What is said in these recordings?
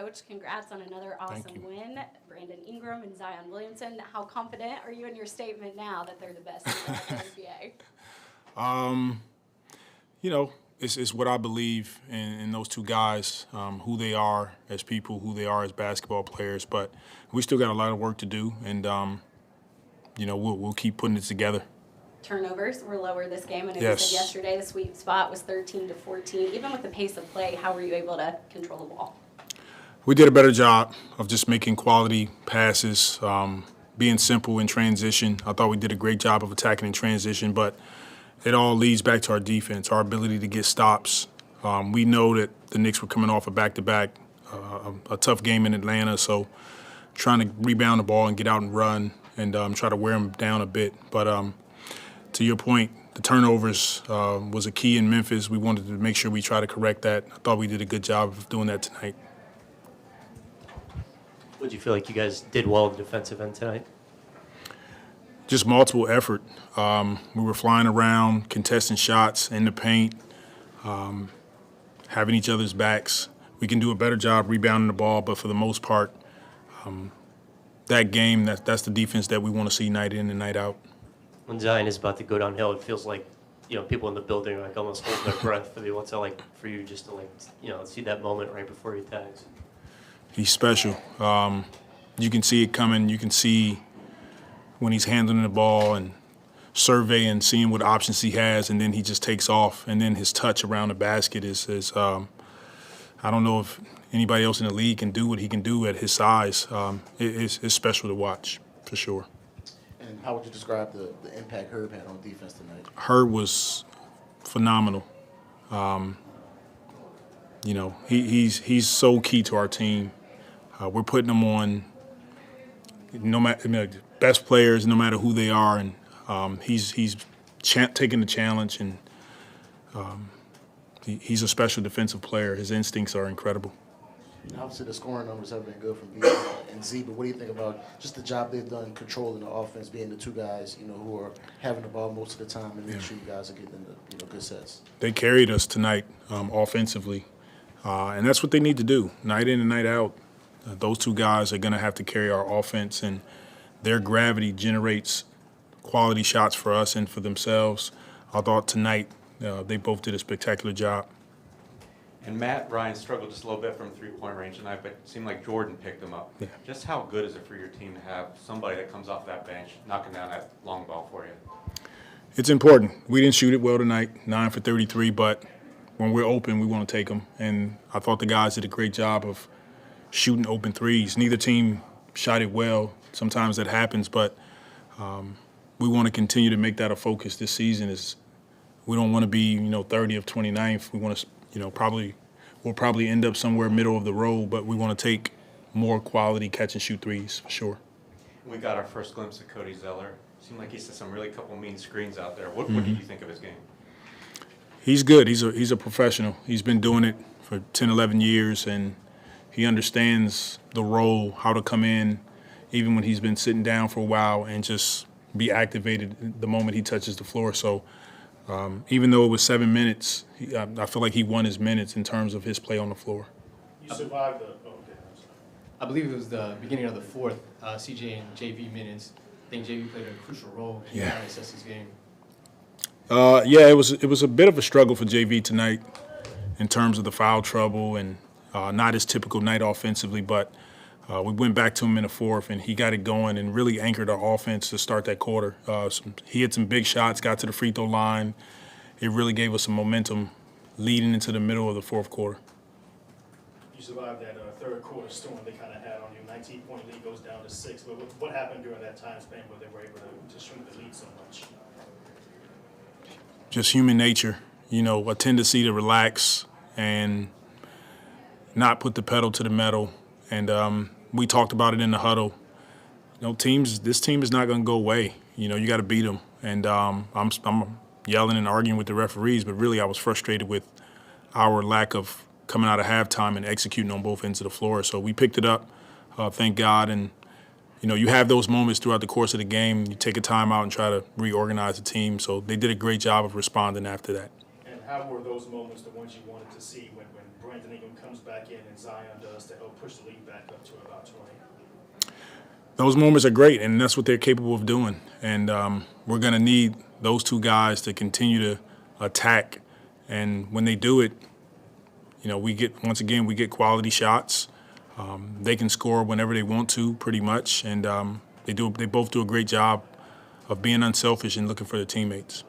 Coach. Congrats on another awesome win. Brandon Ingram and Zion Williamson. How confident are you in your statement now that they're the best in the NBA? It's what I believe in those two guys, who they are as people, who they are as basketball players. But we still got a lot of work to do, and we'll keep putting it together. Turnovers were lower this game, and as you said yesterday, the sweet spot was 13-14. Even with the pace of play, how were you able to control the ball? We did a better job of just making quality passes, being simple in transition. I thought we did a great job of attacking in transition, but it all leads back to our defense, our ability to get stops. We know that the Knicks were coming off a back-to-back, a tough game in Atlanta, so trying to rebound the ball and get out and run and try to wear them down a bit. But to your point, the turnovers was a key in Memphis. We wanted to make sure we try to correct that. I thought we did a good job of doing that tonight. What do you feel like you guys did well on the defensive end tonight? Just multiple effort. We were flying around, contesting shots in the paint, having each other's backs. We can do a better job rebounding the ball, but for the most part, that game, that's the defense that we want to see night in and night out. When Zion is about to go downhill, it feels like people in the building are like almost holding their breath. I mean, what's that like for you, just to see that moment right before he tags? He's special. You can see it coming. You can see when he's handling the ball and surveying, seeing what options he has, and then he just takes off. And then his touch around the basket is I don't know if anybody else in the league can do what he can do at his size. It's special to watch, for sure. And how would you describe the impact Herb had on defense tonight? Herb was phenomenal. He's so key to our team. We're putting him on best players, no matter who they are, and he's taking the challenge, and he's a special defensive player. His instincts are incredible. Obviously, the scoring numbers have been good from B and Z, but what do you think about just the job they've done controlling the offense, being the two guys, who are having the ball most of the time and making sure you guys are getting the good sets? They carried us tonight offensively, and that's what they need to do, night in and night out. Those two guys are going to have to carry our offense, and their gravity generates quality shots for us and for themselves. I thought tonight they both did a spectacular job. And Matt Ryan struggled just a little bit from three-point range tonight, but it seemed like Jordan picked him up. Yeah. Just how good is it for your team to have somebody that comes off that bench knocking down that long ball for you? It's important. We didn't shoot it well tonight, 9 for 33, but when we're open, we want to take them. And I thought the guys did a great job of shooting open threes. Neither team shot it well. Sometimes that happens, but we want to continue to make that a focus this season. We don't want to be 30th, 29th. We want to we'll probably end up somewhere middle of the road, but we want to take more quality catch and shoot threes for sure. We got our first glimpse of Cody Zeller. Seemed like he said some really couple mean screens out there. What did you think of his game? He's good. He's a professional. He's been doing it for 10, 11 years, and he understands the role, how to come in, even when he's been sitting down for a while, and just be activated the moment he touches the floor. So even though it was 7 minutes, I feel like he won his minutes in terms of his play on the floor. You survived the I believe it was the beginning of the fourth, CJ and JV minutes. I think JV played a crucial role in trying to assess his game. It was a bit of a struggle for JV tonight in terms of the foul trouble and not his typical night offensively, but we went back to him in the fourth, and he got it going and really anchored our offense to start that quarter. He hit some big shots, got to the free throw line. It really gave us some momentum leading into the middle of the fourth quarter. You survived that third quarter storm they kind of had on you. 19-point lead goes down to 6. But what happened during that time span where they were able to shrink the lead so much? Just human nature, a tendency to relax and not put the pedal to the metal. And we talked about it in the huddle. This team is not going to go away. You got to beat them. And I'm yelling and arguing with the referees, but really I was frustrated with our lack of coming out of halftime and executing on both ends of the floor. So we picked it up, thank God. And, you have those moments throughout the course of the game. You take a timeout and try to reorganize the team. So they did a great job of responding after that. And how were those moments the ones you wanted to see when Brandon Ingram comes back in and Zion does to help push the lead back up to about 20? Those moments are great, and that's what they're capable of doing. And we're going to need those two guys to continue to attack. And when they do it, we get quality shots. They can score whenever they want to, pretty much, and they both do a great job of being unselfish and looking for their teammates.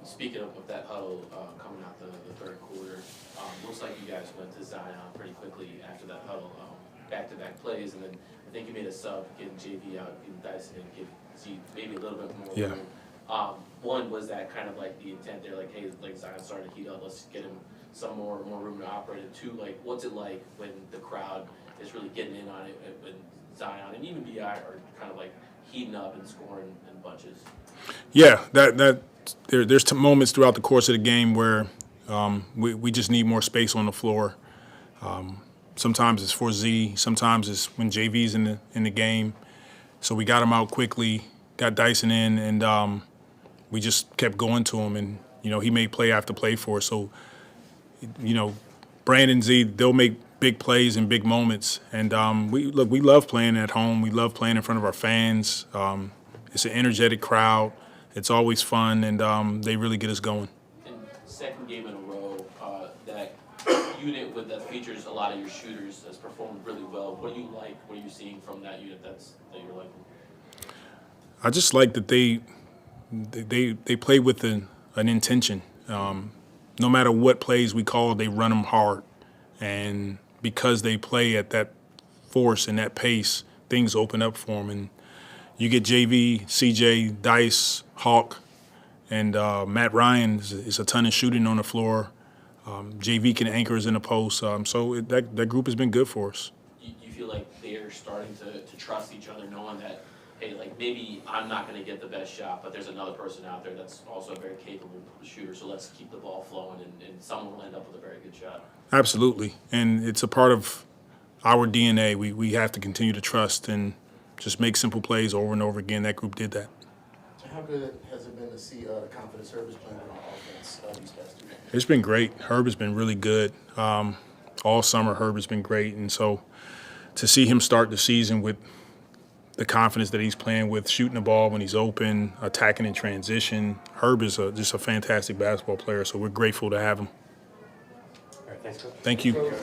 Speaking of that huddle coming out the third quarter, looks like you guys went to Zion pretty quickly after that huddle, back-to-back plays, and then I think you made a sub, getting JV out, getting Dyson, and give Z maybe a little bit more room. One, was that kind of like the intent there, like, hey, like Zion's starting to heat up, let's get him some more room to operate. And two, like, what's it like when the crowd is really getting in on it, when Zion and even BI are kind of like heating up and scoring in bunches? Yeah, there's moments throughout the course of the game where we just need more space on the floor. Sometimes it's for Z, sometimes it's when JV's in the game. So we got him out quickly, got Dyson in, and we just kept going to him, and he made play after play for us. So Brandon, Z, they'll make big plays and big moments, and we love playing at home. We love playing in front of our fans. It's an energetic crowd. It's always fun, and they really get us going. And second game in a row, that unit that features a lot of your shooters has performed really well. What do you like? What are you seeing from that unit that you're liking? I just like that they play with an intention. No matter what plays we call, they run them hard, and because they play at that force and that pace, things open up for them. And you get JV, CJ, Dice, Hawk, and Matt Ryan is a ton of shooting on the floor. JV can anchor us in the post. So that group has been good for us. You feel like they're starting to trust each other, knowing that, hey, like maybe I'm not going to get the best shot, but there's another person out there that's also a very capable shooter, so let's keep the ball flowing, and someone will end up with a very good shot. Absolutely, and it's a part of our DNA. We have to continue to trust and just make simple plays over and over again. That group did that. How good has it been to see the confidence Herbert's playing with on offense these past 2 games? It's been great. Herbert's been really good. All summer, Herbert's been great, and so to see him start the season with the confidence that he's playing with, shooting the ball when he's open, attacking in transition. Herb is just a fantastic basketball player, so we're grateful to have him. All right, thanks, Coach. Thank you.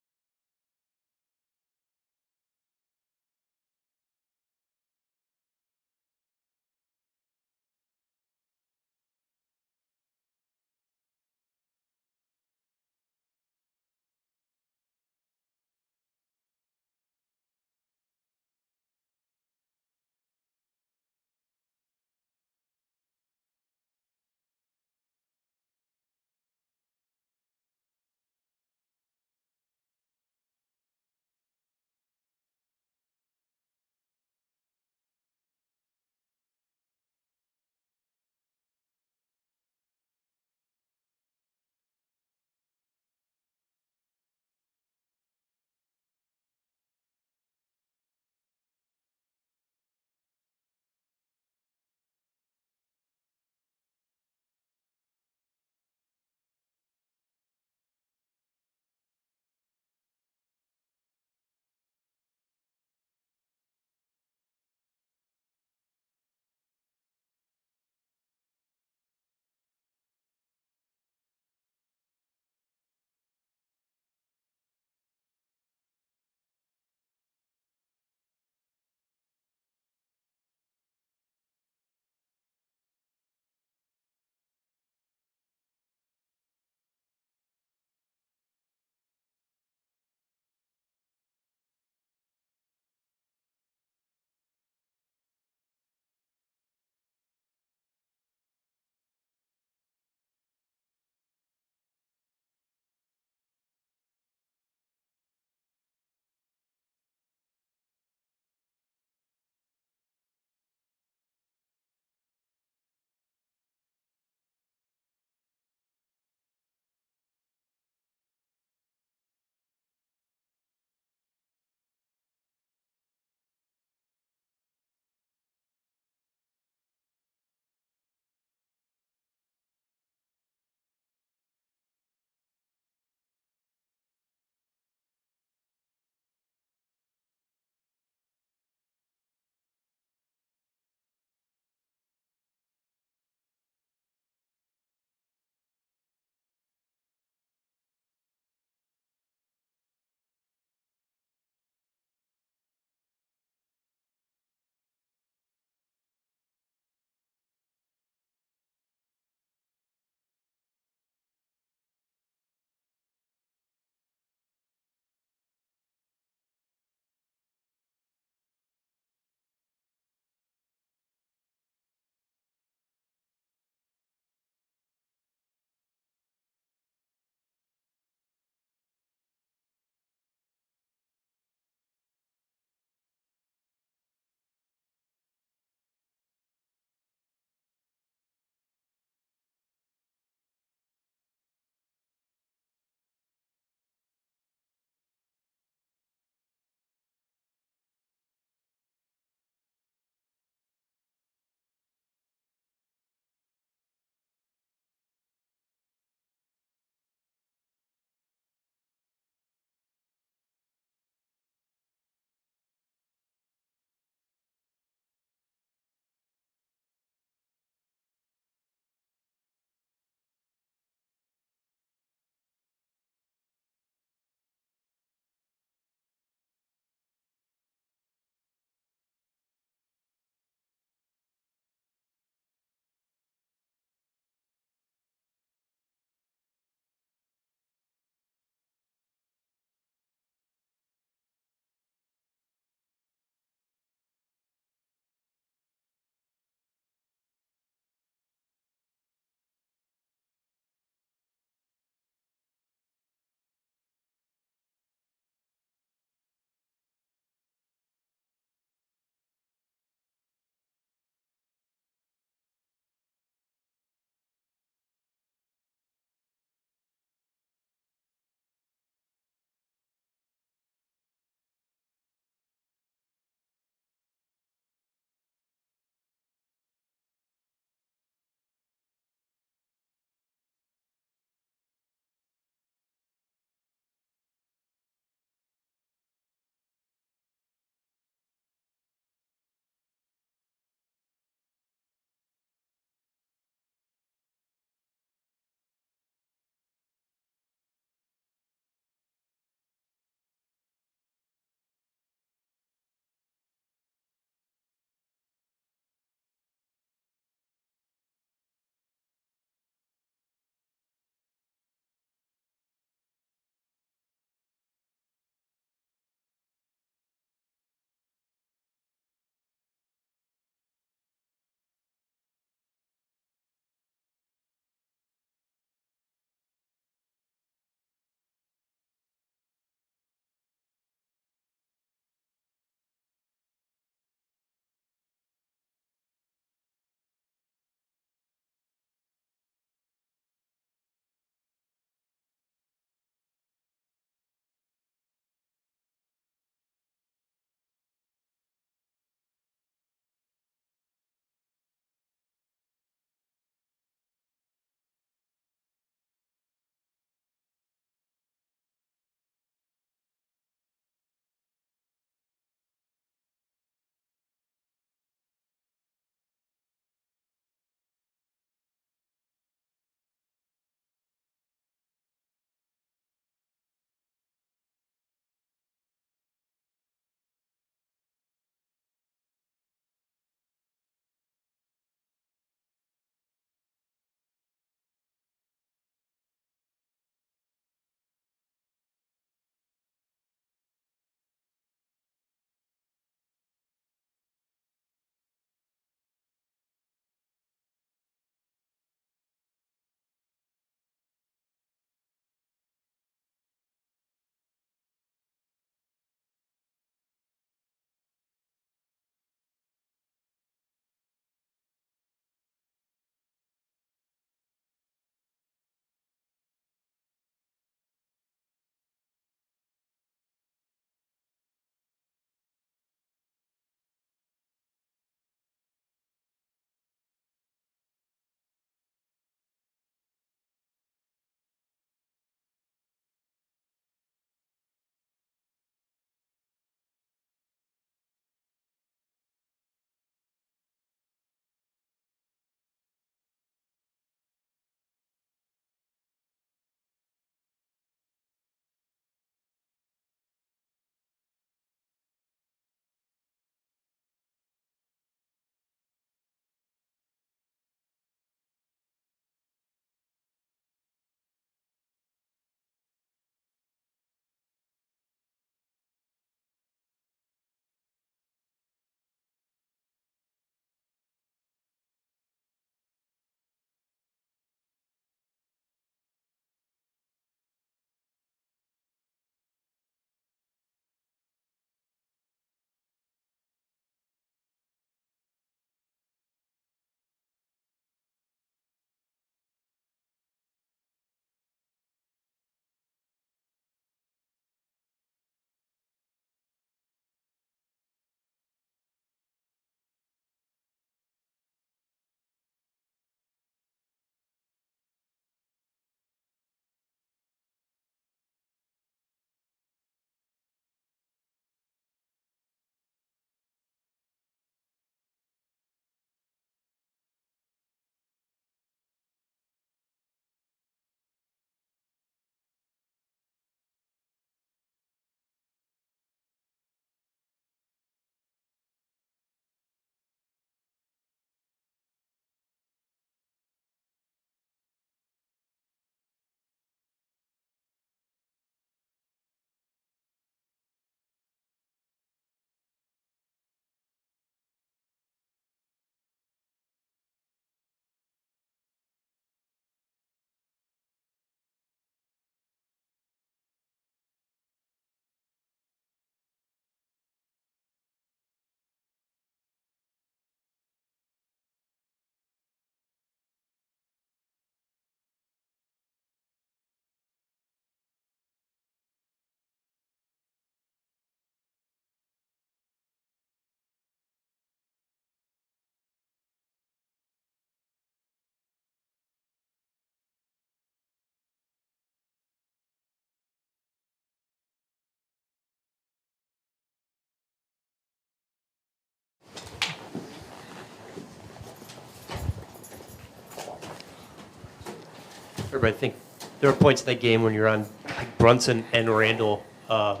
Herbert, I think there were points in that game when you're on like Brunson and Randall. No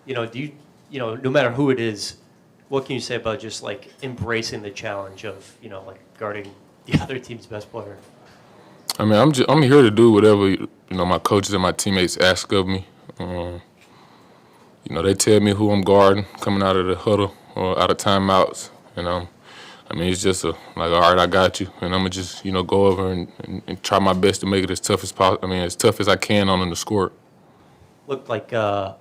matter who it is, what can you say about just like embracing the challenge of, like guarding the other team's best player? I mean, I'm here to do whatever, my coaches and my teammates ask of me. They tell me who I'm guarding coming out of the huddle or out of timeouts. It's just all right, I got you. And I'm going to just, go over and try my best to make it as tough as possible. As tough as I can on the score. Looked like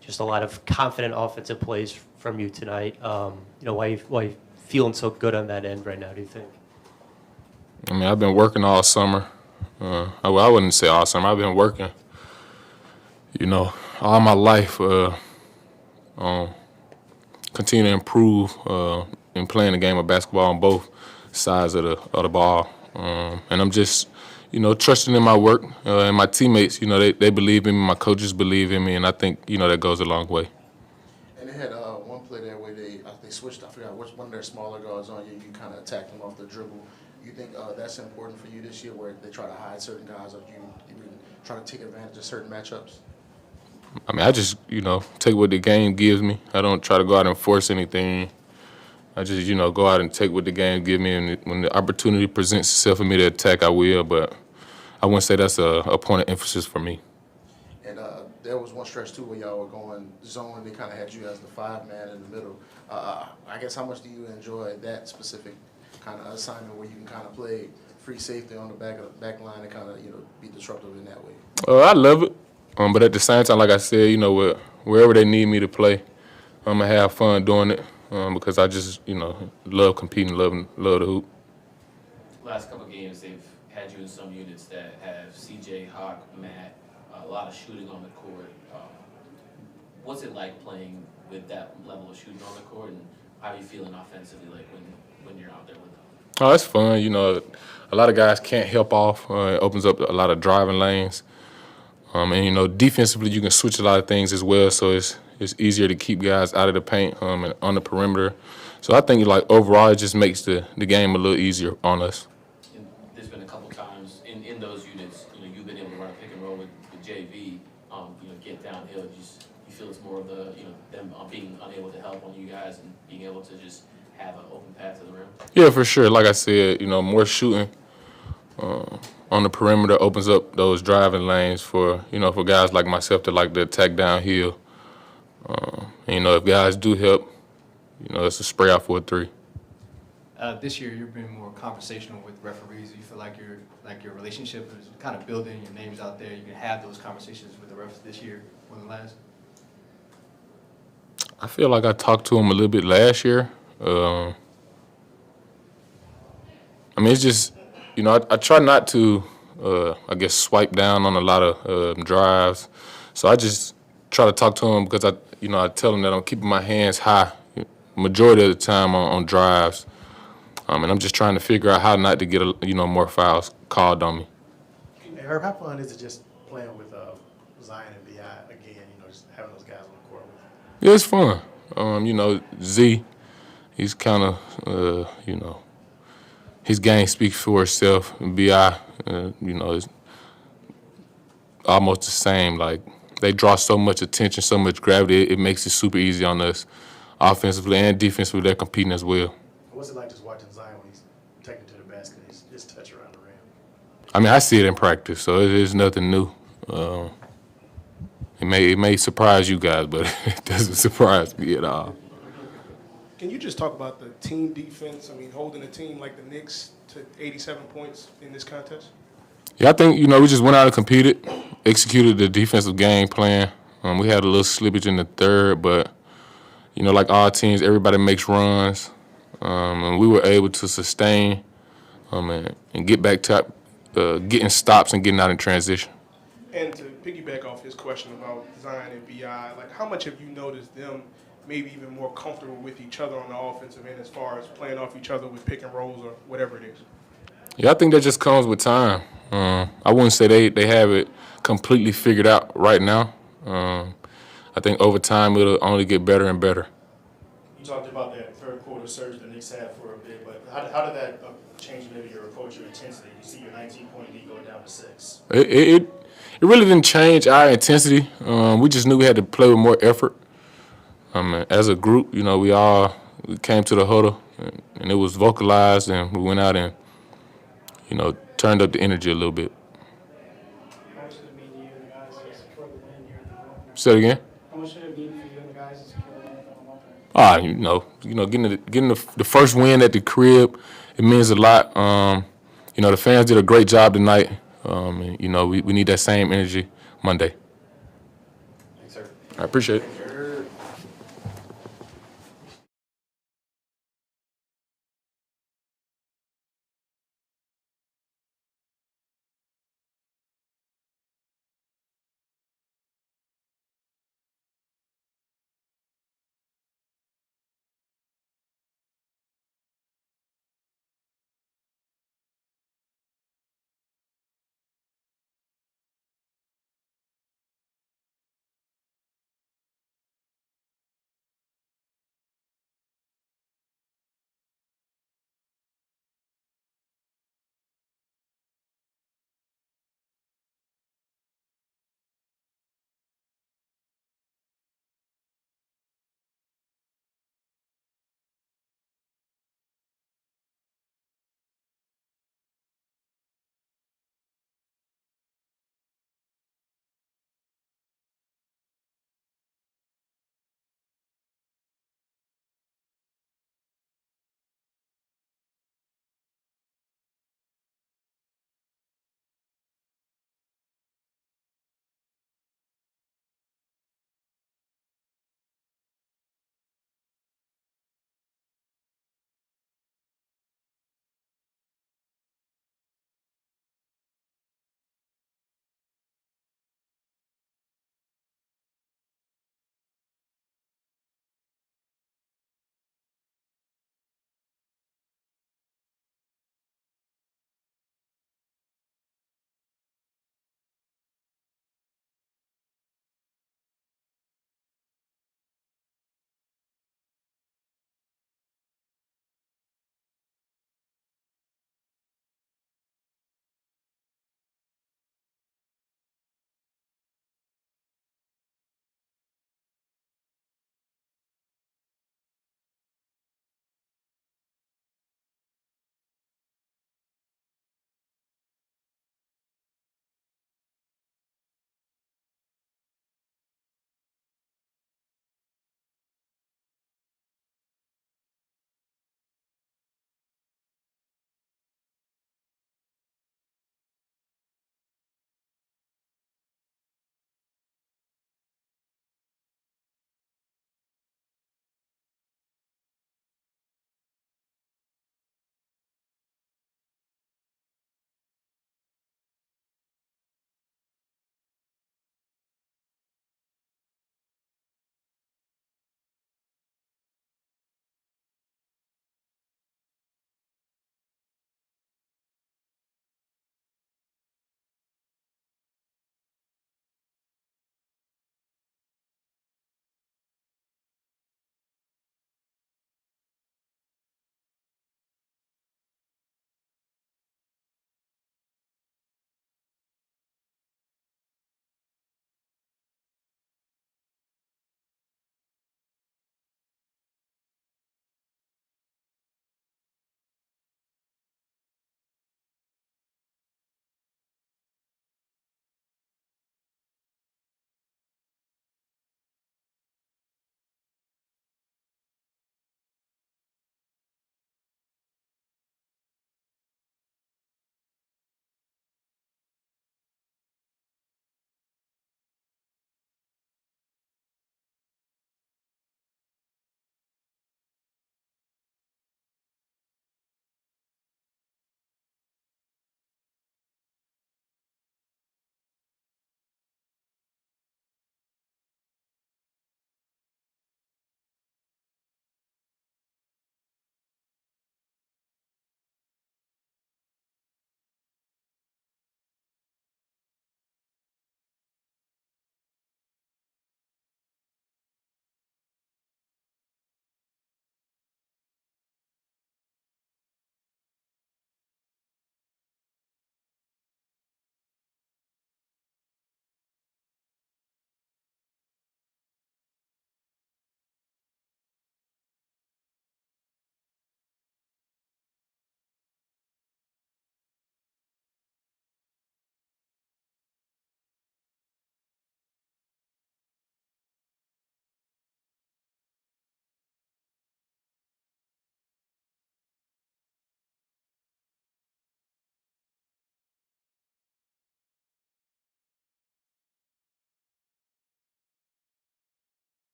just a lot of confident offensive plays from you tonight. Why you feeling so good on that end right now, do you think? I've been working all summer. I wouldn't say all summer. I've been working, all my life continue to improve in playing the game of basketball on both sides of the ball. And I'm just, trusting in my work and my teammates. They believe in me. My coaches believe in me, and I think, that goes a long way. And they had one play there where they switched. I forgot which one of their smaller guards on you. You kind of attacked them off the dribble. You think that's important for you this year, where they try to hide certain guys, or you even try to take advantage of certain matchups? I just, take what the game gives me. I don't try to go out and force anything. I just, go out and take what the game gives me, and when the opportunity presents itself for me to attack, I will. But I wouldn't say that's a point of emphasis for me. And there was one stretch, too, where y'all were going zone. They kind of had you as the 5-man in the middle. I guess how much do you enjoy that specific kind of assignment where you can kind of play free safety on the back line and kind of, be disruptive in that way? I love it. But at the same time, like I said, wherever they need me to play, I'm going to have fun doing it because I just, love competing, love the hoop. Last couple of games, they've had you in some units that have CJ, Hawk, Matt, a lot of shooting on the court. What's it like playing with that level of shooting on the court, and how are you feeling offensively like when you're out there with them? Oh, it's fun. A lot of guys can't help off. It opens up a lot of driving lanes. And, defensively, you can switch a lot of things as well, so it's easier to keep guys out of the paint and on the perimeter. So I think, overall, it just makes the game a little easier on us. And there's been a couple times in those units, you've been able to run a pick and roll with JV, get downhill. You feel it's more of the, them being unable to help on you guys and being able to just have an open path to the rim? Yeah, for sure. Like I said, more shooting on the perimeter opens up those driving lanes for guys like myself to like to attack downhill. If guys do help, it's a spray out for a 3. This year, you've been more conversational with referees. You feel like your relationship is kind of building, your name's out there. You can have those conversations with the refs this year more than last. I feel like I talked to them a little bit last year. It's just, I try not to, swipe down on a lot of drives. So I just try to talk to them because I tell them that I'm keeping my hands high majority of the time on drives. And I'm just trying to figure out how not to get, more fouls called on me. Hey, Herb, how fun is it just playing with Zion and B.I. again, just having those guys on the court with you? Yeah, it's fun. Z, he's kind of, his game speaks for itself. And B.I., is almost the same. Like, they draw so much attention, so much gravity, it makes it super easy on us. Offensively and defensively, they're competing as well. What's it like just watching Zion when he's taking to the basket and he's just touch around the rim? I see it in practice, so it's nothing new. It may surprise you guys, but it doesn't surprise me at all. Can you just talk about the team defense? Holding a team like the Knicks to 87 points in this contest? Yeah, I think, we just went out and competed, executed the defensive game plan. We had a little slippage in the third, but, like all teams, everybody makes runs. And we were able to sustain and get back to getting stops and getting out in transition. And to piggyback off his question about Zion and B.I., how much have you noticed them maybe even more comfortable with each other on the offensive end as far as playing off each other with pick and rolls or whatever it is? Yeah, I think that just comes with time. I wouldn't say they have it completely figured out right now. I think over time it'll only get better and better. You talked about that third quarter surge the Knicks had for a bit, but how did that change maybe your approach, your intensity? You see your 19-point lead going down to 6. It really didn't change our intensity. We just knew we had to play with more effort. As a group, you know, we came to the huddle, and it was vocalized, and we went out and, you know, turned up the energy a little bit. How much did it mean to you and the guys to secure the win here at the moment? Say it again. How much did it mean for you and the guys to secure the win at the moment? Getting the first win at the crib, it means a lot. You know, the fans did a great job tonight. And, you know, we need that same energy Monday. Thanks, sir. I appreciate it.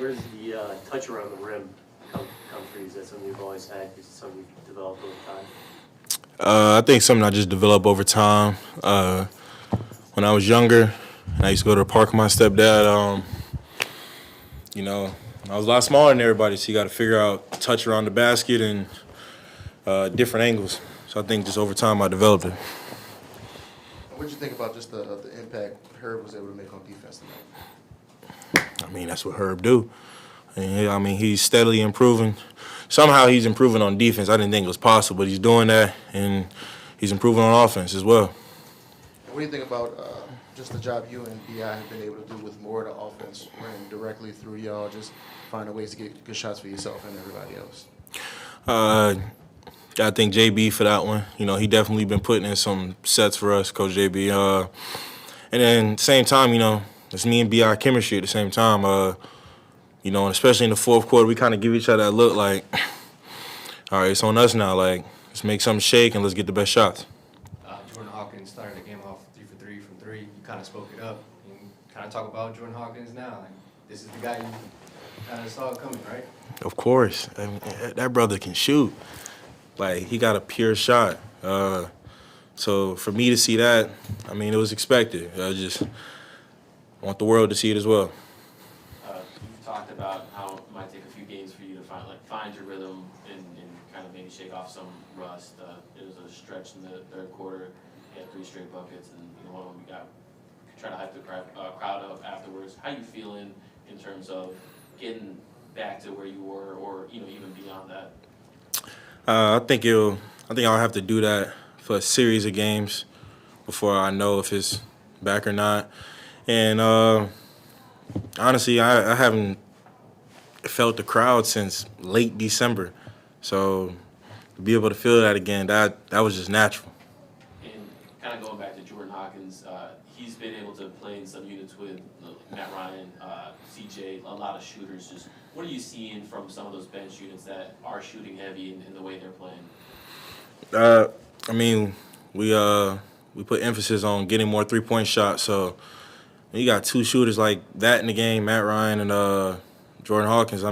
Where's the touch around the rim come for you? Is that something you've always had? Is it something you've developed over time? I think something I just developed over time. When I was younger, and I used to go to the park with my stepdad. I was a lot smaller than everybody, so you got to figure out touch around the basket and different angles. So I think just over time I developed it. What did you think about just the impact Herb was able to make on defense tonight? I mean, that's what Herb do. And, he's steadily improving. Somehow he's improving on defense. I didn't think it was possible, but he's doing that, and he's improving on offense as well. And what do you think about just the job you and B.I. have been able to do with more of the offense running directly through y'all, just finding ways to get good shots for yourself and everybody else? I think JB for that one. He definitely been putting in some sets for us, Coach JB. And then same time, it's me and B.I. chemistry at the same time. And especially in the fourth quarter, we kind of give each other that look like, all right, it's on us now. Like, let's make something shake and let's get the best shots. Jordan Hawkins started the game off 3 for 3 from 3. You kind of spoke it up. You kind of talk about Jordan Hawkins now. Like, this is the guy you kind of saw coming, right? Of course. That brother can shoot. Like, he got a pure shot. So for me to see that, it was expected. I just want the world to see it as well. You've talked about how it might take a few games for you to find your rhythm and kind of maybe shake off some rust. It was a stretch in the third quarter. You had 3 straight buckets, and one of them you got trying to hype the crowd up afterwards. How you feeling in terms of getting back to where you were, or even beyond that? I think I'll have to do that for a series of games before I know if it's back or not. And honestly, I haven't felt the crowd since late December. So to be able to feel that again, that was just natural. And kind of going back to Jordan Hawkins, he's been able to play in some units with Matt Ryan, CJ, a lot of shooters. Just what are you seeing from some of those bench units that are shooting heavy in the way they're playing? We put emphasis on getting more 3-point shots. So when you got 2 shooters like that in the game, Matt Ryan and Jordan Hawkins,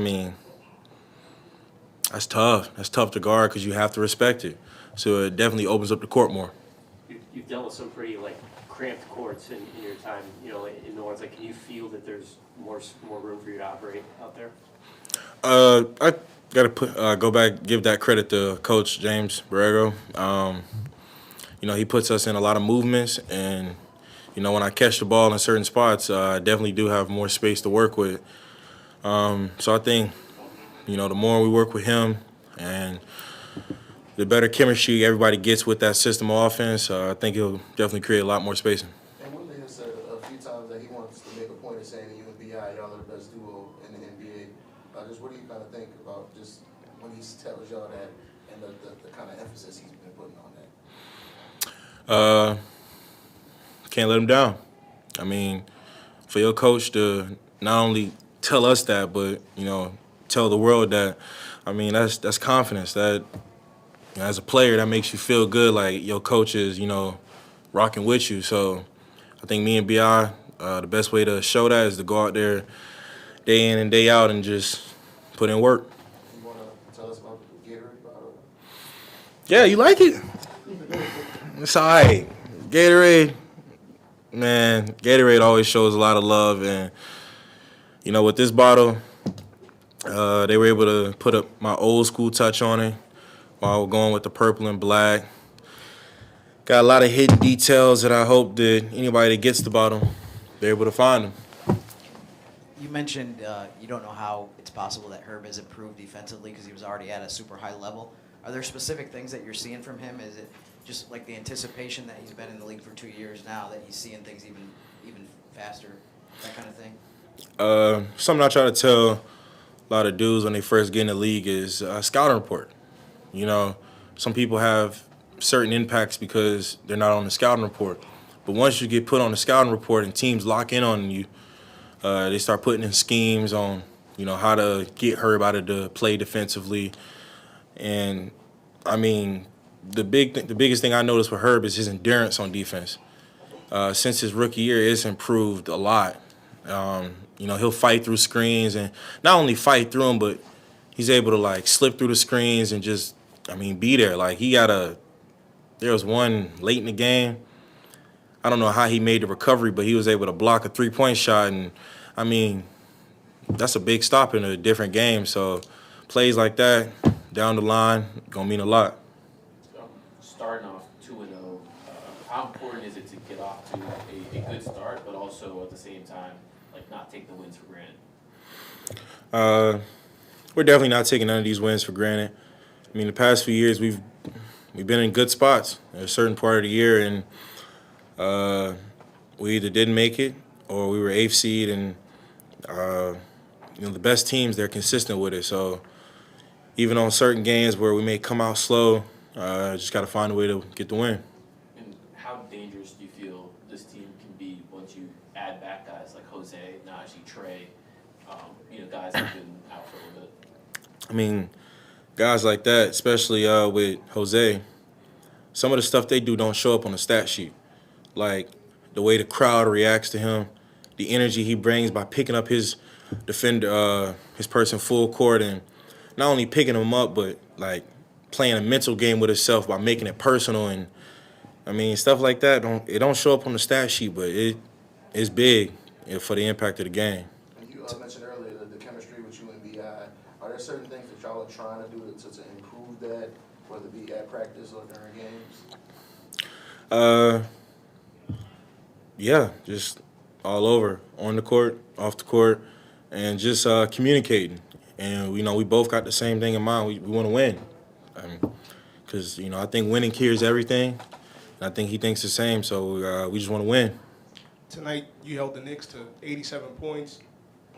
that's tough. That's tough to guard because you have to respect it. So it definitely opens up the court more. You've dealt with some pretty cramped courts in your time, in the ones. Can you feel that there's more room for you to operate out there? I gotta go back, give that credit to Coach James Borrego. He puts us in a lot of movements, and when I catch the ball in certain spots, I definitely do have more space to work with. So I think, the more we work with him and the better chemistry everybody gets with that system of offense, I think he'll definitely create a lot more spacing. And one thing he said a few times that he wants to make a point of saying that you and B.I., y'all are the best duo in the NBA. Just what do you kind of think about just when he tells y'all that and the kind of emphasis he's been putting on that? Can't let him down. For your coach to not only tell us that, but, tell the world that, that's confidence. That, as a player, that makes you feel good, like your coach is, rocking with you. So I think me and B.I., the best way to show that is to go out there day in and day out and just put in work. You want to tell us about the Gatorade bottle? Yeah, you like it? It's all right. Gatorade, man, Gatorade always shows a lot of love. And, with this bottle, they were able to put up my old school touch on it while we're going with the purple and black. Got a lot of hidden details that I hope that anybody that gets the bottle, they're able to find them. You mentioned you don't know how it's possible that Herb has improved defensively because he was already at a super high level. Are there specific things that you're seeing from him? Is it just like the anticipation that he's been in the league for 2 years now, that he's seeing things even faster, that kind of thing? Something I try to tell a lot of dudes when they first get in the league is a scouting report. Some people have certain impacts because they're not on the scouting report. But once you get put on the scouting report and teams lock in on you, they start putting in schemes on, how to get Herb out of the play defensively. And, the biggest thing I noticed with Herb is his endurance on defense. Since his rookie year, it's improved a lot. He'll fight through screens, and not only fight through them, but he's able to, like, slip through the screens and just, be there. Like, there was one late in the game. I don't know how he made the recovery, but he was able to block a three-point shot, and, that's a big stop in a different game. So plays like that down the line going to mean a lot. Starting off 2-0, how important is it to get off to a good start, but also at the same time, like, not take the wins for granted? We're definitely not taking none of these wins for granted. The past few years we've been in good spots at a certain part of the year, and we either didn't make it or we were 8th seed, and the best teams, they're consistent with it. So even on certain games where we may come out slow, just got to find a way to get the win. And how dangerous do you feel this team can be once you add back guys like Jose, Naji, Trey, guys that have been out for a little bit? Guys like that, especially with Jose, some of the stuff they do don't show up on the stat sheet. Like the way the crowd reacts to him, the energy he brings by picking up his defender, his person full court, and not only picking him up, but like playing a mental game with himself by making it personal. And stuff like that don't show up on the stat sheet, but it's big for the impact of the game. And you mentioned earlier the chemistry with you and BI. Are there certain things that y'all are trying to do to improve that, whether it be at practice or during games? Yeah, just all over, on the court, off the court, and just communicating. And, we both got the same thing in mind. We want to win. Because, I think winning cures everything. And I think he thinks the same, so we just want to win. Tonight, you held the Knicks to 87 points.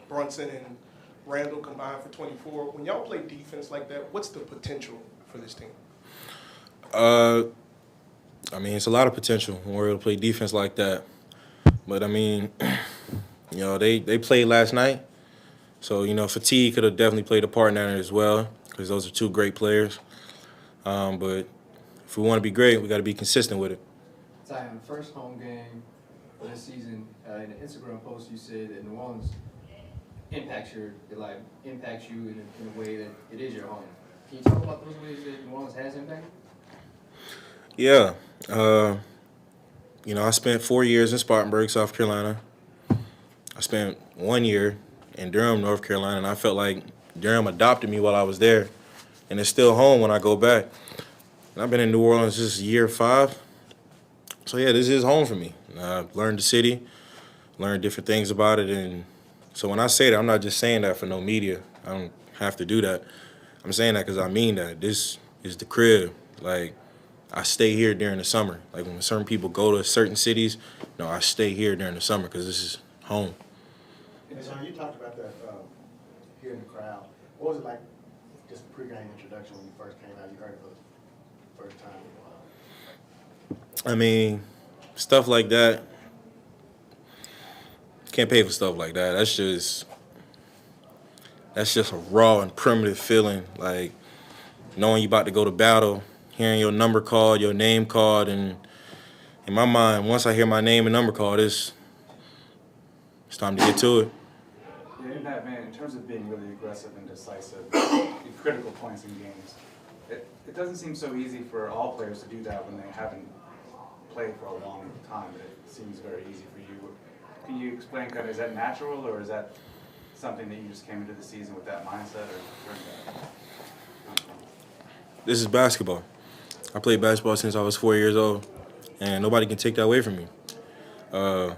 Brunson and Randall combined for 24. When y'all play defense like that, what's the potential for this team? It's a lot of potential when we're able to play defense like that. But, they played last night. So, fatigue could have definitely played a part in that as well, because those are two great players. But if we want to be great, we got to be consistent with it. Zion, first home game of this season, in an Instagram post, you said that New Orleans impacts you in a way that it is your home. Can you talk about those ways that New Orleans has impacted? Yeah. I spent 4 years in Spartanburg, South Carolina. I spent 1 year in Durham, North Carolina, and I felt like Durham adopted me while I was there, and it's still home when I go back. And I've been in New Orleans this is year 5. So, yeah, this is home for me. I've learned the city, learned different things about it, and so when I say that, I'm not just saying that for no media. I don't have to do that. I'm saying that because I mean that. This is the crib. Like, I stay here during the summer. Like, when certain people go to certain cities, I stay here during the summer because this is home. And so you talked about that here in the crowd. What was it like, just pregame introduction when you first came out? You heard it for the first time in a while. Stuff like that. Can't pay for stuff like that. That's just a raw and primitive feeling. Like, knowing you about to go to battle, hearing your number called, your name called, and in my mind, once I hear my name and number called, it's time to get to it. Yeah, in that vein, in terms of being really aggressive and decisive in critical points in games, it doesn't seem so easy for all players to do that when they haven't played for a long time. It seems very easy for you. Can you explain, is that natural, or is that something that you just came into the season with that mindset, or This is basketball. I played basketball since I was 4 years old, and nobody can take that away from me. Yeah,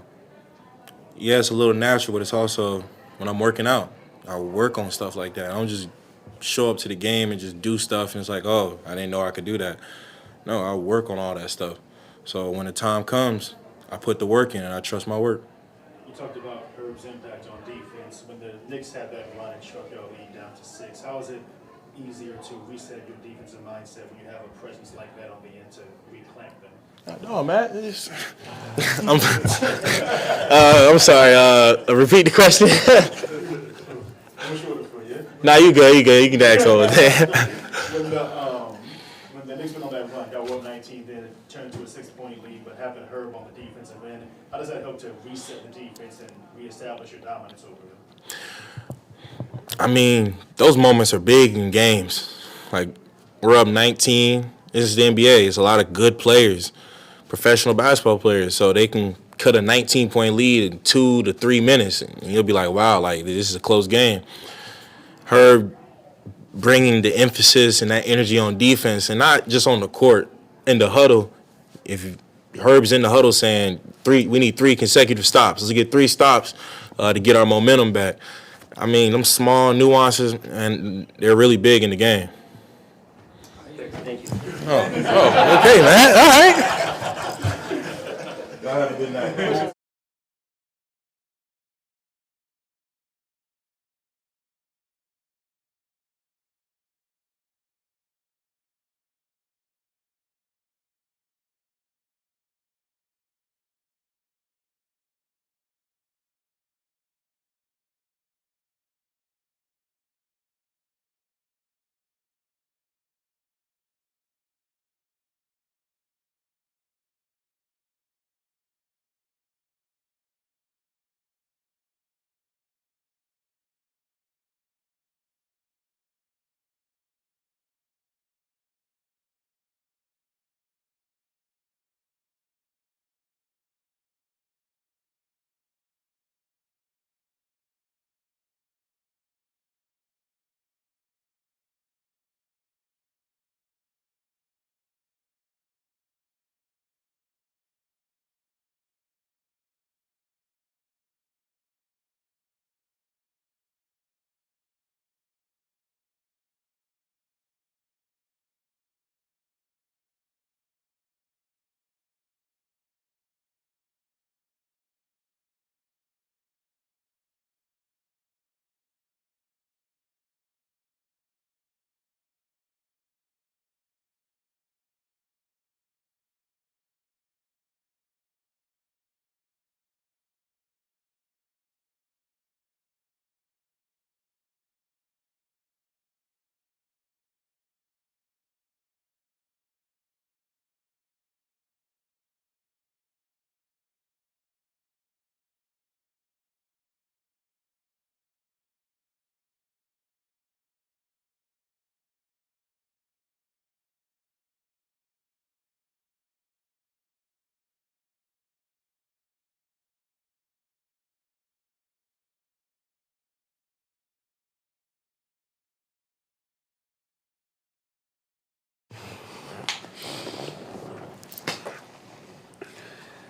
it's a little natural, but it's also when I'm working out, I work on stuff like that. I don't just show up to the game and just do stuff, and it's like, oh, I didn't know I could do that. No, I work on all that stuff. So when the time comes, I put the work in, and I trust my work. You talked about Herb's impact on defense. When the Knicks had that run and struck your lead down to 6, how is it easier to reset your defensive mindset when you have a presence like that on the end to reclaim them? No, Matt. I'm sorry. Repeat the question. Nah, you good. You can ask over there. When the Knicks went on that run, y'all 19, then it turned to a 6-point lead, but having Herb on the defensive end, how does that help to reset the defense and reestablish your dominance over them? I mean, those moments are big in games. Like, we're up 19. This is the NBA. It's a lot of good players, professional basketball players, so they can cut a 19-point lead in 2 to 3 minutes, and you'll be like, wow, like, this is a close game. Herb bringing the emphasis and that energy on defense, and not just on the court, in the huddle. If Herb's in the huddle saying, we need 3 consecutive stops. Let's get 3 stops to get our momentum back. I mean, them small nuances, and they're really big in the game. Thank you. Oh, okay, man. All right. Y'all have a good night.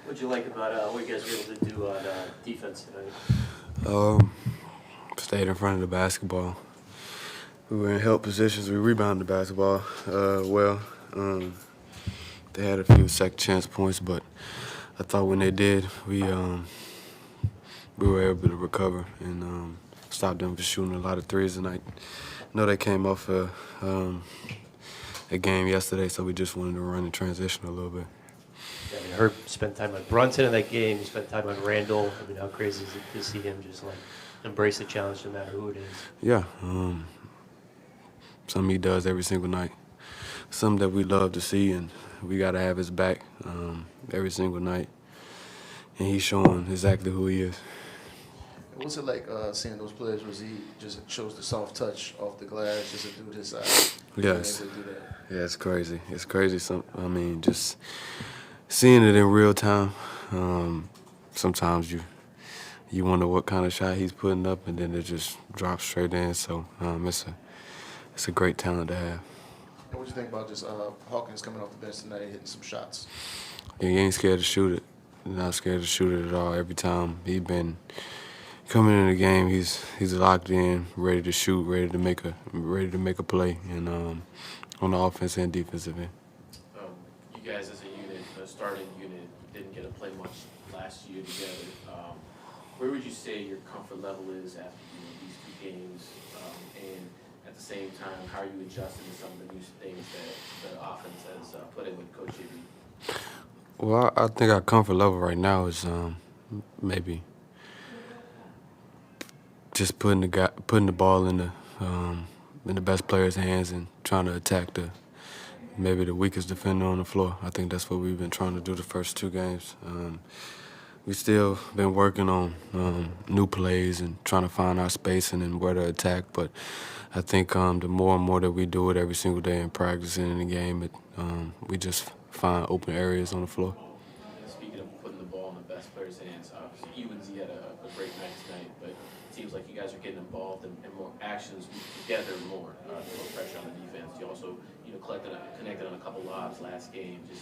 What'd you like about what you guys were able to do on defense tonight? Stayed in front of the basketball. We were in help positions. We rebounded the basketball well. They had a few second chance points, but I thought when they did, we were able to recover and stop them from shooting a lot of threes tonight. I know they came off a game yesterday, so we just wanted to run in transition a little bit. Yeah, I mean, Herb spent time on Brunson in that game. He spent time on Randall. I mean, how crazy is it to see him just like embrace the challenge no matter who it is? Yeah, something he does every single night. Something that we love to see, and we got to have his back every single night. And he's showing exactly who he is. What's it like seeing those players? Was he just shows the soft touch off the glass, just to do this side? Yes. To do that? Yeah, it's crazy. It's crazy. I mean, just seeing it in real time. Sometimes you wonder what kind of shot he's putting up, and then it just drops straight in. So it's a great talent to have. And what do you think about just Hawkins coming off the bench tonight, hitting some shots? Yeah, he ain't scared to shoot it. Not scared to shoot it at all. Every time he's been coming in the game, he's locked in, ready to shoot, ready to make a play, and on the offense and defensive end. You guys as a unit, a starting unit, didn't get to play much last year together. Where would you say your comfort level is after these 2 games? And at the same time, how are you adjusting to some of the new things that the offense has put in with Coach Jimmy? Well, I think our comfort level right now is maybe just putting the ball in the best player's hands and trying to attack maybe the weakest defender on the floor. I think that's what we've been trying to do the first 2 games. We still been working on new plays and trying to find our spacing and where to attack. But I think the more and more that we do it every single day in practice and in the game, we just find open areas on the floor. Speaking of putting the ball in the best players' hands, obviously you and Z had a great night tonight, but it seems like you guys are getting involved in more actions together more, more pressure on the defense. You also, connected on a couple lobs last game. Just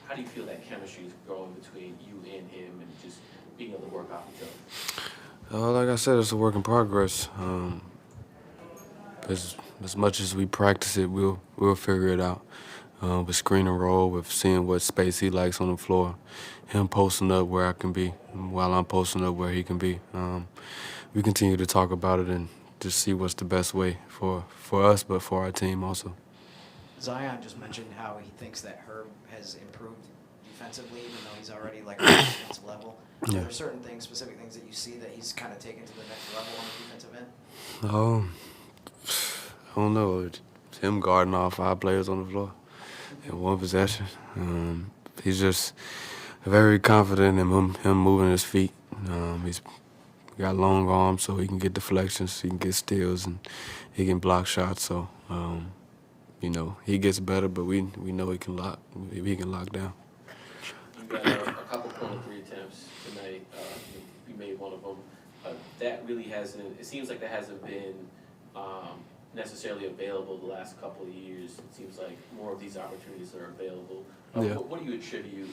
how do you feel that chemistry is growing between you and him, and just being able to work off each other? Like I said, it's a work in progress. As much as we practice it, we'll figure it out. With screen and roll, with seeing what space he likes on the floor, him posting up where I can be, while I'm posting up where he can be. We continue to talk about it and just see what's the best way for us, but for our team also. Zion just mentioned how he thinks that Herb has improved defensively, even though he's already like on the defensive level. Yeah. Are there certain things, specific things that you see that he's kind of taken to the next level on the defensive end? I don't know. It's him guarding all 5 players on the floor in one possession. He's just very confident in him moving his feet. He's got long arms, so he can get deflections, he can get steals, and he can block shots. So, he gets better, but we know he can lock down. You got a couple point 3 attempts tonight. You made one of them. That really hasn't. It seems like that hasn't been necessarily available the last couple of years. It seems like more of these opportunities are available. Yeah. What do you attribute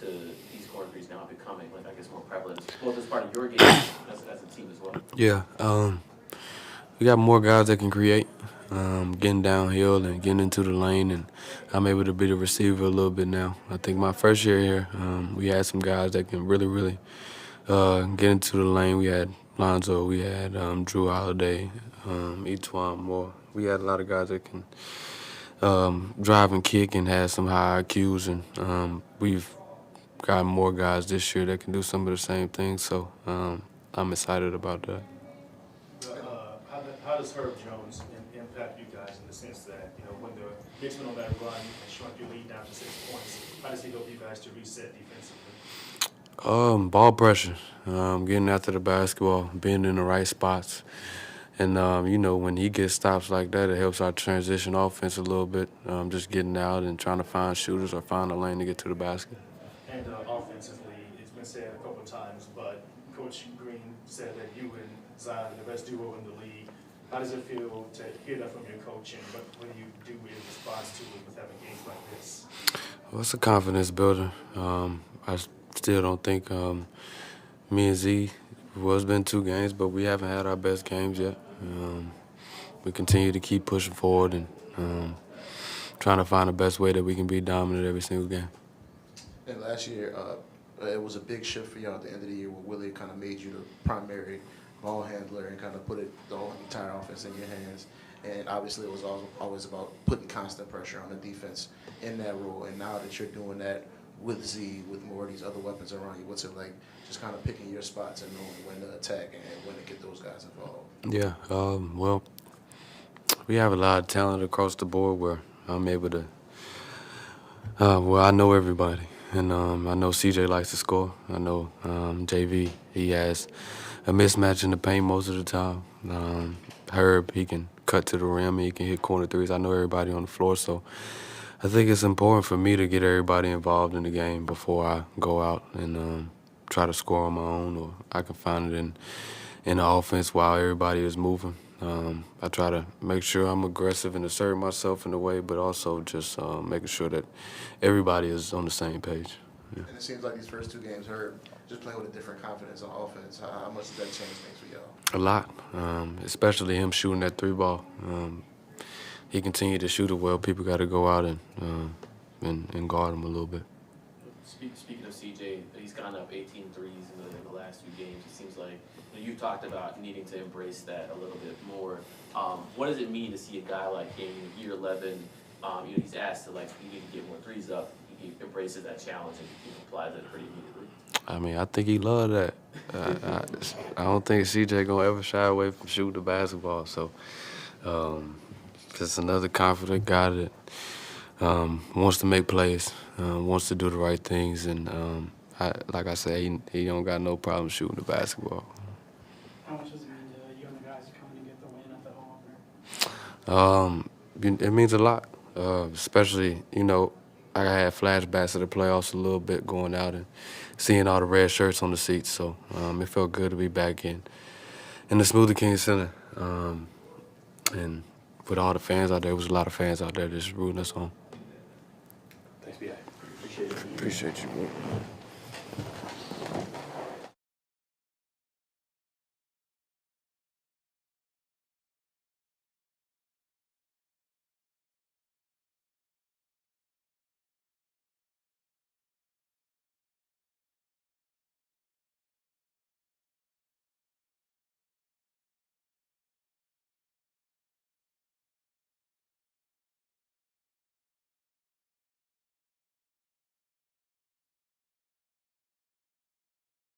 to these corner threes now becoming, more prevalent, both as part of your game as a team as well? Yeah, we got more guys that can create, getting downhill and getting into the lane, and I'm able to be the receiver a little bit now. I think my first year here, we had some guys that can really get into the lane. We had Lonzo, we had Drew Holiday, Etwan Moore. We had a lot of guys that can drive and kick and have some high IQs, and we've got more guys this year that can do some of the same things, so I'm excited about that. How does Herb Jones impact you guys in the sense that, when the Knicks went on that run and shrunk your lead down to 6 points, how does he help you guys to reset defensively? Ball pressure, getting after the basketball, being in the right spots. And, when he gets stops like that, it helps our transition offense a little bit, just getting out and trying to find shooters or find a lane to get to the basket. And offensively, it's been said a couple of times, but Coach Green said that you and Zion are the best duo in the league. How does it feel to hear that from your coach, and what do you do in response to it with having games like this? Well, it's a confidence builder. I still don't think me and Z, it's been 2 games, but we haven't had our best games yet. We continue to keep pushing forward and trying to find the best way that we can be dominant every single game. And last year, it was a big shift for y'all at the end of the year where Willie kind of made you the primary ball handler and kind of put the whole entire offense in your hands. And obviously it was always about putting constant pressure on the defense in that role. And now that you're doing that with Z, with more of these other weapons around you, what's it like just kind of picking your spots and knowing when to attack and when to get those guys involved? Yeah, well, we have a lot of talent across the board where I'm able to, I know everybody. And I know CJ likes to score. I know JV, he has a mismatch in the paint most of the time. Herb, he can cut to the rim and he can hit corner threes. I know everybody on the floor, so I think it's important for me to get everybody involved in the game before I go out and try to score on my own, or I can find it in the offense while everybody is moving. I try to make sure I'm aggressive and assert myself in a way, but also just making sure that everybody is on the same page. Yeah. And it seems like these first 2 games, Herb just playing with a different confidence on offense. How much does that change things for y'all? A lot, especially him shooting that 3 ball. He continued to shoot it well. People got to go out and guard him a little bit. Speaking of CJ, he's gone up 18 threes in the last 2 games. It seems like you've talked about needing to embrace that a little bit more. What does it mean to see a guy like him in year 11? He's asked to you need to get more threes up. He embraces that challenge and he applies it pretty immediately. I mean, I think he loved that. I don't think CJ gonna ever shy away from shooting the basketball. So Just another confident guy that wants to make plays, wants to do the right things, and like I said, he don't got no problem shooting the basketball. How much does it mean to you and the guys coming to get the win at the home? It means a lot, especially, you know, I had flashbacks of the playoffs a little bit going out and seeing all the red shirts on the seats. So it felt good to be back in the Smoothie King Center. And with all the fans out there, there was a lot of fans out there just rooting us on. Thanks, B.I. Appreciate it. Appreciate you, bro.